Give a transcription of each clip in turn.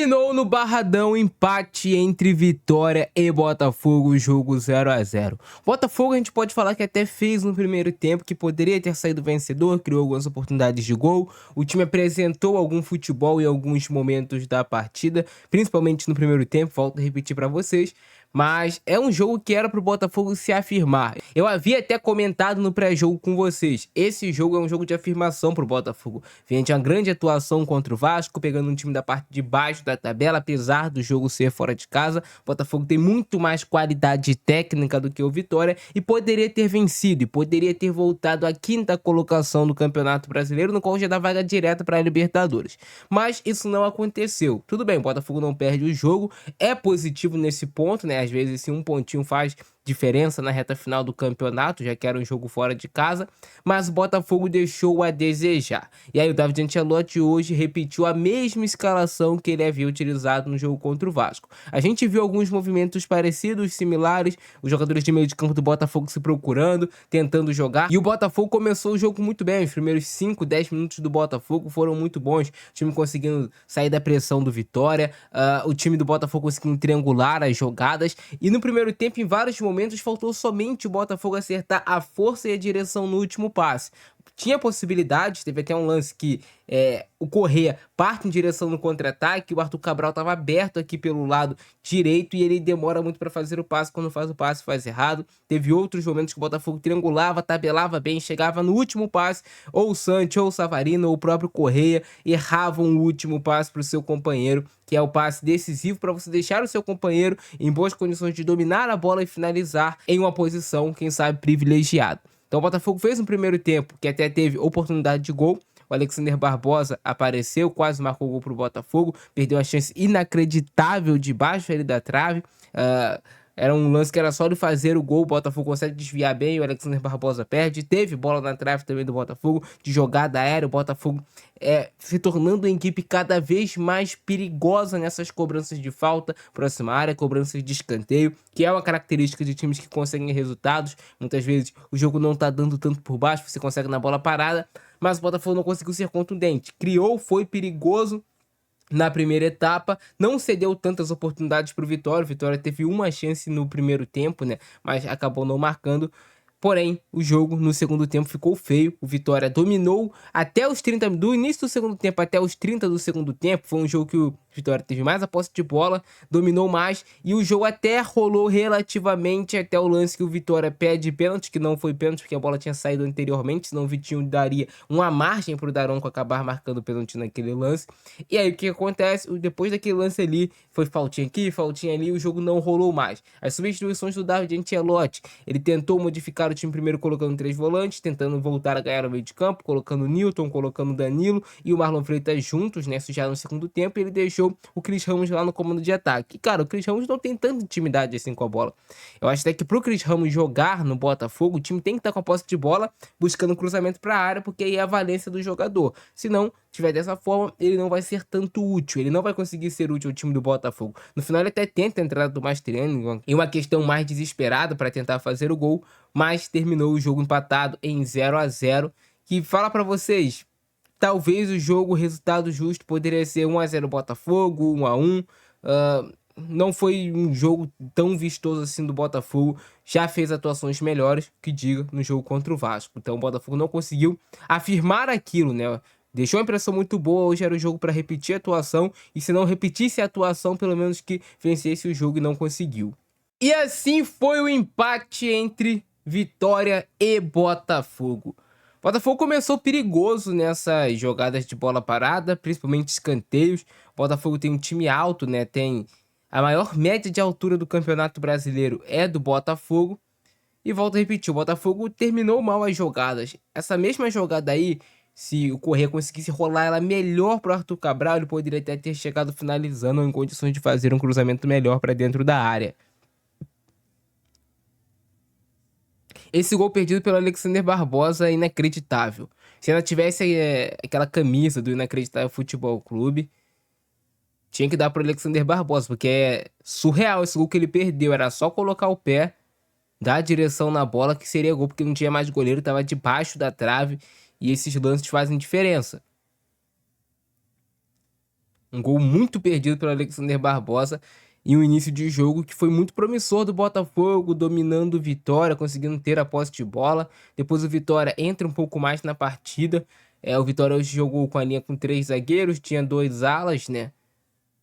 Terminou no Barradão, empate entre Vitória e Botafogo, jogo 0 a 0. Botafogo a gente pode falar que até fez no primeiro tempo, que poderia ter saído vencedor, criou algumas oportunidades de gol. O time apresentou algum futebol em alguns momentos da partida, principalmente no primeiro tempo, volto a repetir para vocês. Mas é um jogo que era pro Botafogo se afirmar. Eu havia até comentado no pré-jogo com vocês. Esse jogo é um jogo de afirmação pro Botafogo. Vem de uma grande atuação contra o Vasco, pegando um time da parte de baixo da tabela, apesar do jogo ser fora de casa. O Botafogo tem muito mais qualidade técnica do que o Vitória e poderia ter vencido, e poderia ter voltado à quinta colocação do Campeonato Brasileiro, no qual já dá vaga direta para a Libertadores. Mas isso não aconteceu. Tudo bem, o Botafogo não perde o jogo, é positivo nesse ponto, né? Às vezes esse um pontinho faz diferença na reta final do campeonato, já que era um jogo fora de casa, mas o Botafogo deixou a desejar. E aí o David Ancelotti hoje repetiu a mesma escalação que ele havia utilizado no jogo contra o Vasco. A gente viu alguns movimentos parecidos, similares, os jogadores de meio de campo do Botafogo se procurando, tentando jogar, e o Botafogo começou o jogo muito bem. Os primeiros 5, 10 minutos do Botafogo foram muito bons, o time conseguindo sair da pressão do Vitória, o time do Botafogo conseguindo triangular as jogadas, e no primeiro tempo, em vários momentos, faltou somente o Botafogo acertar a força e a direção no último passe. Tinha possibilidades, teve até um lance que o Correa parte em direção no contra-ataque, o Arthur Cabral estava aberto aqui pelo lado direito e ele demora muito para fazer o passe, quando faz o passe faz errado. Teve outros momentos que o Botafogo triangulava, tabelava bem, chegava no último passe, ou o Santi, ou o Savarino, ou o próprio Correa erravam o último passe para o seu companheiro, que é o passe decisivo para você deixar o seu companheiro em boas condições de dominar a bola e finalizar em uma posição, quem sabe, privilegiada. Então o Botafogo fez um primeiro tempo que até teve oportunidade de gol. O Alexander Barbosa apareceu, quase marcou o gol para o Botafogo, perdeu a chance inacreditável debaixo ali da trave. Era um lance que era só de fazer o gol, o Botafogo consegue desviar bem, o Alexander Barbosa perde. Teve bola na trave também do Botafogo, de jogada aérea. O Botafogo se tornando uma equipe cada vez mais perigosa nessas cobranças de falta, próxima área, cobranças de escanteio, que é uma característica de times que conseguem resultados. Muitas vezes o jogo não tá dando tanto por baixo, você consegue na bola parada, mas o Botafogo não conseguiu ser contundente. Criou, foi perigoso na primeira etapa, não cedeu tantas oportunidades para o Vitória. O Vitória teve uma chance no primeiro tempo, né? Mas acabou não marcando. Porém, o jogo no segundo tempo ficou feio. O Vitória dominou até os 30 do início do segundo tempo até os 30 do segundo tempo. Foi um jogo que o Vitória teve mais a posse de bola, dominou mais, e o jogo até rolou relativamente até o lance que o Vitória pede pênalti, que não foi pênalti porque a bola tinha saído anteriormente, senão o Vitinho daria uma margem para o Daronco acabar marcando pênalti naquele lance. E aí o que acontece? Depois daquele lance ali, foi faltinha aqui, faltinha ali, o jogo não rolou mais. As substituições do David Ancelotti, ele tentou modificar o time primeiro colocando 3 volantes, tentando voltar a ganhar no meio de campo, colocando o Nilton, colocando o Danilo e o Marlon Freitas juntos, né? Isso já no segundo tempo, ele deixou o Chris Ramos lá no comando de ataque. E, cara, o Chris Ramos não tem tanta intimidade assim com a bola. Eu acho até que pro Chris Ramos jogar no Botafogo, o time tem que estar com a posse de bola, buscando cruzamento para a área, porque aí é a valência do jogador. Se não tiver dessa forma, ele não vai ser tanto útil, ele não vai conseguir ser útil ao time do Botafogo. No final ele até tenta a entrada do Mascherano em uma questão mais desesperada para tentar fazer o gol, mas terminou o jogo empatado em 0 a 0, que fala para vocês, talvez o jogo, o resultado justo poderia ser 1 a 0 Botafogo, 1 a 1. Não foi um jogo tão vistoso assim do Botafogo. Já fez atuações melhores, que diga, no jogo contra o Vasco. Então o Botafogo não conseguiu afirmar aquilo, né? Deixou a impressão muito boa. Hoje era o jogo para repetir a atuação, e se não repetisse a atuação, pelo menos que vencesse o jogo, e não conseguiu. E assim foi o empate entre Vitória e Botafogo. O Botafogo começou perigoso nessas jogadas de bola parada, principalmente escanteios. O Botafogo tem um time alto, né? Tem a maior média de altura do Campeonato Brasileiro, é do Botafogo. E volto a repetir, o Botafogo terminou mal as jogadas. Essa mesma jogada aí, se o Correa conseguisse rolar ela melhor para o Arthur Cabral, ele poderia até ter chegado finalizando em condições de fazer um cruzamento melhor para dentro da área. Esse gol perdido pelo Alexander Barbosa é inacreditável. Se ela tivesse aquela camisa do Inacreditável Futebol Clube, tinha que dar pro Alexander Barbosa, porque é surreal esse gol que ele perdeu. Era só colocar o pé, dar a direção na bola que seria gol, porque não tinha mais goleiro, tava debaixo da trave, e esses lances fazem diferença. Um gol muito perdido pelo Alexander Barbosa e um início de jogo que foi muito promissor do Botafogo, dominando o Vitória, conseguindo ter a posse de bola. Depois o Vitória entra um pouco mais na partida. O Vitória hoje jogou com a linha com 3 zagueiros, tinha 2 alas, né?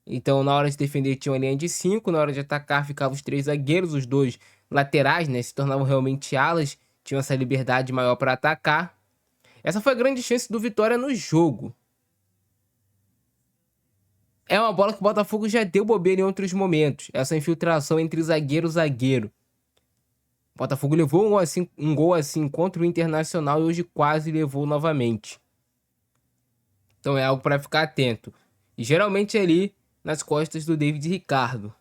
Então na hora de defender tinha uma linha de 5, na hora de atacar ficavam os 3 zagueiros, os 2 laterais, né? Se tornavam realmente alas, tinham essa liberdade maior para atacar. Essa foi a grande chance do Vitória no jogo. É uma bola que o Botafogo já deu bobeira em outros momentos. Essa infiltração entre zagueiro e zagueiro. O Botafogo levou um gol assim contra o Internacional e hoje quase levou novamente. Então é algo para ficar atento. E geralmente é ali nas costas do David Ricardo.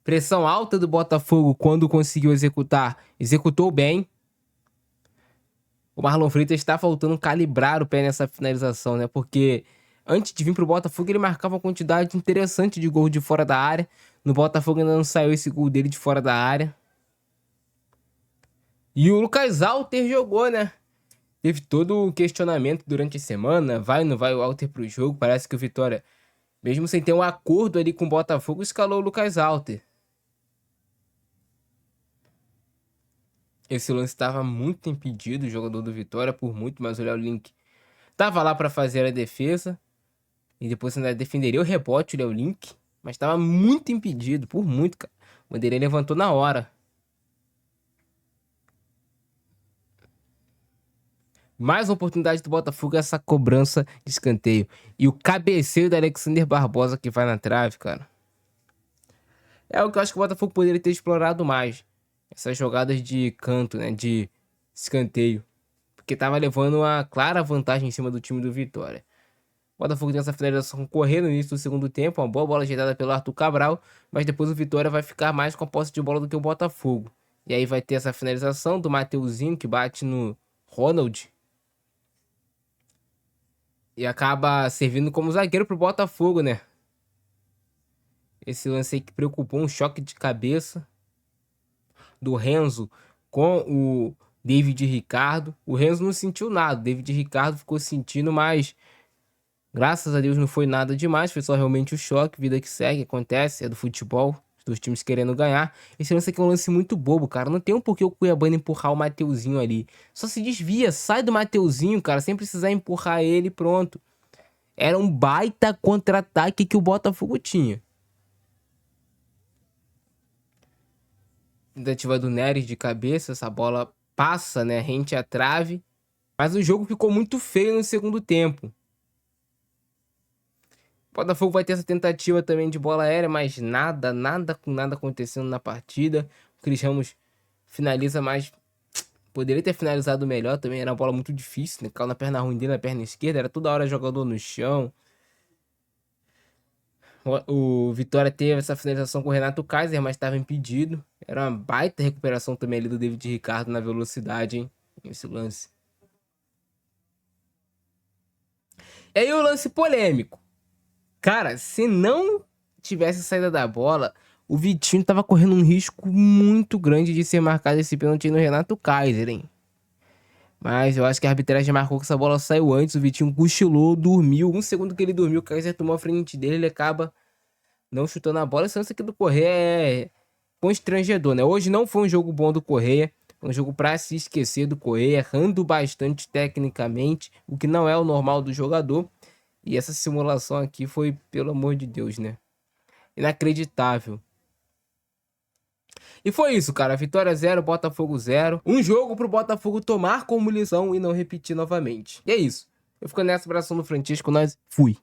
Pressão alta do Botafogo quando conseguiu executar. Executou bem. O Marlon Freitas está faltando calibrar o pé nessa finalização, né? Porque antes de vir pro Botafogo, ele marcava uma quantidade interessante de gols de fora da área. No Botafogo ainda não saiu esse gol dele de fora da área. E o Lucas Alter jogou, né? Teve todo o questionamento durante a semana. Vai ou não vai o Alter pro jogo? Parece que o Vitória, mesmo sem ter um acordo ali com o Botafogo, escalou o Lucas Alter. Esse lance estava muito impedido, o jogador do Vitória, por muito, mas o Léo Link tava lá para fazer a defesa. E depois ainda defenderia o rebote, o Léo Link. Mas estava muito impedido, por muito, cara. O Vanderlei levantou na hora. Mais uma oportunidade do Botafogo, essa cobrança de escanteio. E o cabeceio do Alexander Barbosa que vai na trave, cara. É o que eu acho que o Botafogo poderia ter explorado mais. Essas jogadas de canto, né? De escanteio. Porque tava levando uma clara vantagem em cima do time do Vitória. O Botafogo tem essa finalização correndo no início do segundo tempo. Uma boa bola ajeitada pelo Arthur Cabral. Mas depois o Vitória vai ficar mais com a posse de bola do que o Botafogo. E aí vai ter essa finalização do Mateuzinho que bate no Ronald. E acaba servindo como zagueiro pro Botafogo, né? Esse lance aí que preocupou, um choque de cabeça do Renzo com o David Ricardo. O Renzo não sentiu nada, o David Ricardo ficou sentindo, mas graças a Deus não foi nada demais, foi só realmente o choque, vida que segue, acontece, é do futebol, dos times querendo ganhar. Esse lance aqui é um lance muito bobo, cara, não tem um porquê o Cuiabano empurrar o Mateuzinho ali. Só se desvia, sai do Mateuzinho, cara, sem precisar empurrar ele, pronto. Era um baita contra-ataque que o Botafogo tinha. Tentativa do Neres de cabeça, essa bola passa, né, rente à trave. Mas o jogo ficou muito feio no segundo tempo. O Botafogo vai ter essa tentativa também de bola aérea, mas nada acontecendo na partida. O Cris Ramos finaliza, mas poderia ter finalizado melhor também. Era uma bola muito difícil, né? Caiu na perna ruim dele, na perna esquerda. Era toda hora jogador no chão. O Vitória teve essa finalização com o Renato Kaiser, mas estava impedido. Era uma baita recuperação também ali do David Ricardo na velocidade, hein? Esse lance. E aí o lance polêmico. Cara, se não tivesse saída da bola, o Vitinho tava correndo um risco muito grande de ser marcado esse pênalti no Renato Kaiser, hein? Mas eu acho que a arbitragem marcou que essa bola saiu antes, o Vitinho cochilou, dormiu. Um segundo que ele dormiu, o Kaiser tomou a frente dele, ele acaba não chutando a bola. Esse lance aqui do Correia é constrangedor, né? Hoje não foi um jogo bom do Correia, foi um jogo pra se esquecer do Correia, errando bastante tecnicamente, o que não é o normal do jogador. E essa simulação aqui foi, pelo amor de Deus, né? Inacreditável. E foi isso, cara. Vitória 0, Botafogo 0. Um jogo pro Botafogo tomar como lição e não repetir novamente. E é isso. Eu fico nessa, abração do Francisco, nós fui.